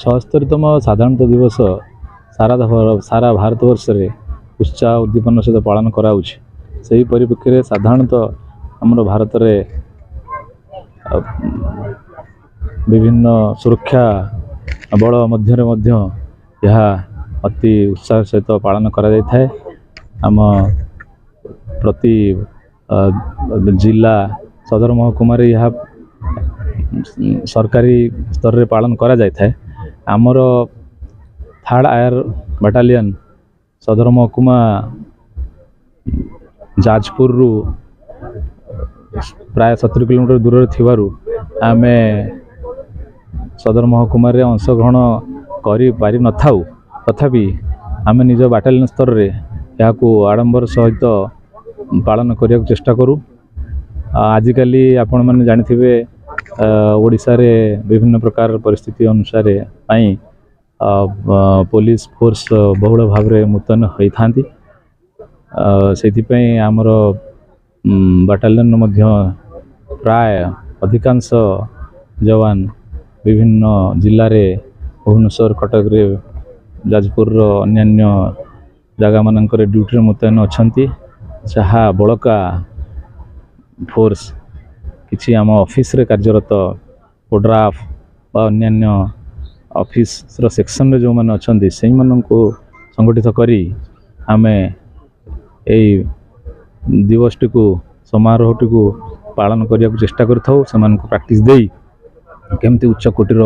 ৭৭তମ ସାଧାରଣତଃ ଦିବସ ସାରା ଭାରତବର୍ଷ ରେ उत्साह उद्दीपन सहित पालन कराउछि। सही परिप्रेक्षी साधारणतः आमर भारत रे विभिन्न सुरक्षा बल मध्य यह अति उत्साह सहित पालन करा जाय थाए। आम प्रति जिला सदर महकुमार यह सरकारी स्तर रे पालन करा जाय थाए। आमर 3rd आयर बटालियन सदर महकुमा जाजपुर रु प्राय 70 किलोमीटर दूर थिबारु आमे सदर महकुमा रे अंशग्रहण करि पारि न थाउ, तथापि आमे निज बाटालियन स्तर रे याकू आडंबर सहित पालन करिया चेष्टा करू। आजिकाली आपण माने जानिथिबे ओडिसा रे विभिन्न प्रकार परिस्थिति अनुसार पई पुलिस फोर्स बहुल भाव रे मुतयन होई थांती। सेथिपई आमर बाटालियन मध्य प्राय अधिकांश जवान विभिन्न जिले रे भुवनेश्वर कटक रे जाजपुर अन्यान्य जगह मानकर ड्यूटी मुतयन अछंती। जहा बड़का फोर्स किछि आम ऑफिस रे कार्यरत ओड्राफ बा अन्यान्य ऑफिस रो सेक्शन रे जो माने अछंती सेहि माननको संगठित करी आमे एई दिवसटी को समारोहटी को पालन करिया चेष्टा करथौ। सेमानको प्रैक्टिस देई केमती उच्च कोटिर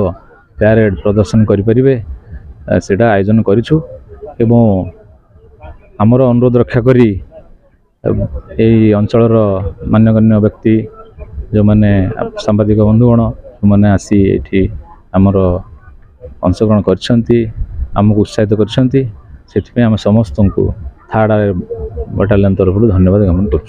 पैरेड प्रदर्शन करि परिबे सेटा आयोजन करिछु एवं हमर अनुरोध रक्षा करी एई अंचलर मान्यगण्य व्यक्ति जो माने सांबादिक बंधुगण माने आसी एठी हमर अंशग्रहण करछंती, आमको उत्साहित करछंती। सेठिपे हम समस्त को 3rd आयर बटालियन तरफ धन्यवाद ज्ञापन करछु।